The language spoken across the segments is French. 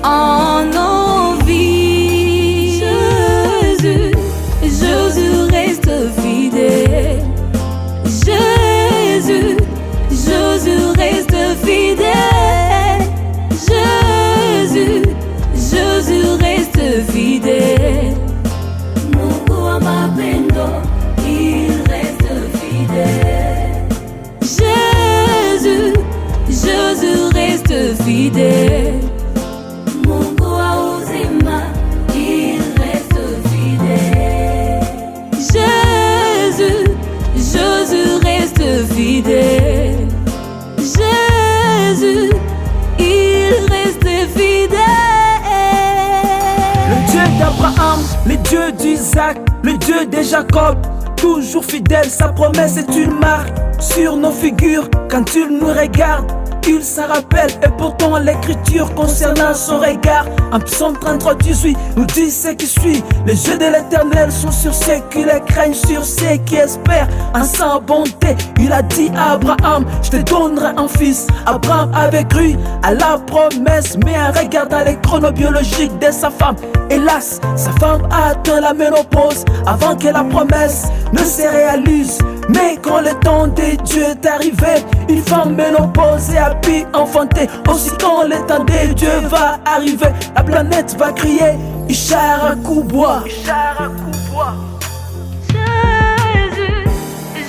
en nos vies. Jésus, Jésus reste fidèle. Jésus, Jésus reste fidèle. Jésus, Jésus reste fidèle. Mungu wa mapendo, il reste fidèle. Jésus, Jésus reste fidèle. Mungu wa uzima, il reste fidèle. Jésus, Jésus reste fidèle. Jésus, il reste fidèle. Le Dieu d'Abraham, le Dieu d'Isaac, le Dieu de Jacob, toujours fidèle, sa promesse est une marque sur nos figures. Quand il nous regarde, il s'en rappelle. Et pourtant l'écriture concernant son regard en Psaume 33:18 nous dit ce qui suit: les yeux de l'Éternel sont sur ceux qui le craignent, sur ceux qui espèrent en sa bonté. Il a dit à Abraham, je te donnerai un fils. Abraham avait cru à la promesse, mais en regardant les chronobiologiques de sa femme, hélas, sa femme a atteint la ménopause avant que la promesse ne se réalise. Mais quand le temps de Dieu est arrivé, une femme ménopausée a pu enfanter. Aussi quand le temps de Dieu va arriver, la planète va crier Ishara Kubwa. Jésus,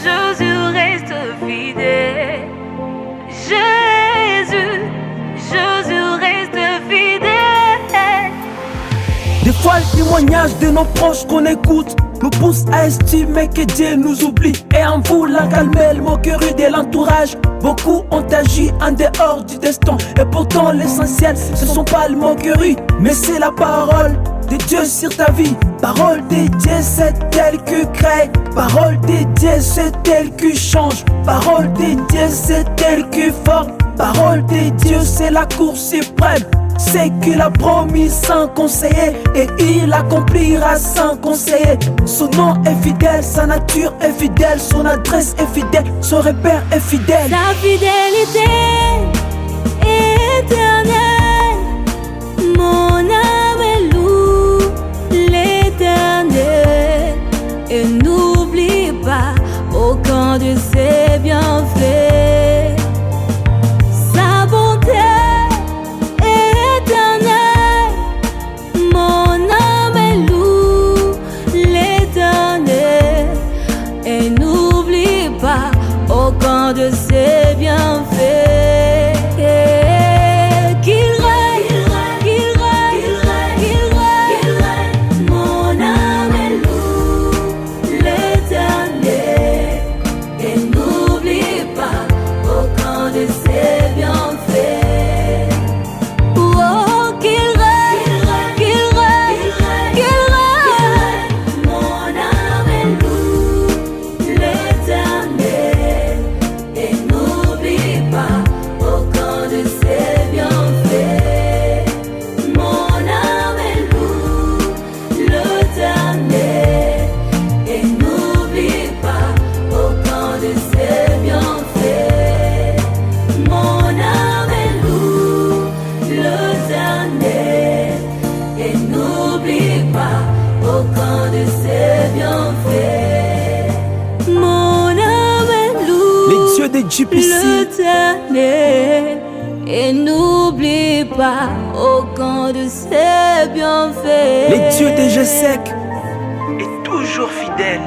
Jésus reste fidèle. Jésus, Jésus reste fidèle. Des fois le témoignage de nos proches qu'on écoute nous pousse à estimer que Dieu nous oublie. Et en voulant calmer le moquerie de l'entourage, beaucoup ont agi en dehors du destin. Et pourtant l'essentiel, ce sont pas les moqueries, mais c'est la parole de Dieu sur ta vie. Parole de Dieu, c'est elle qui crée. Parole de Dieu, c'est elle qui change. Parole de Dieu, c'est elle qui forme. Parole de Dieu, c'est la Cour suprême. C'est qu'il a promis sans conseiller, et il accomplira sans conseiller. Son nom est fidèle, sa nature est fidèle, son adresse est fidèle, son repère est fidèle. Sa fidélité est éternelle. Mon âme loue l'Éternel et n'oublie pas aucun de ses bienfaits. Sa bonté éternelle, mon âme loue l'Éternel et n'oublie pas aucun de ses bienfaits. Qu'il règne, qu'il règne, qu'il règne. Mon âme loue l'Éternel et n'oublie pas aucun de ses bienfaits. Oh, qu'il règne, qu'il règne, qu'il règne. Mon âme loue l'Éternel et n'oublie pas aucun de ses bienfaits. Mon âme loue l'Éternel et n'oublie pas aucun de ses bienfaits. Mon âme loue l'Éternel et n'oublie pas aucun de ses bienfaits. Mon âme loue Les dieux de JPC, l'Éternel et n'oublie pas aucun de ses bienfaits. les dieux de GSEC est toujours fidèle.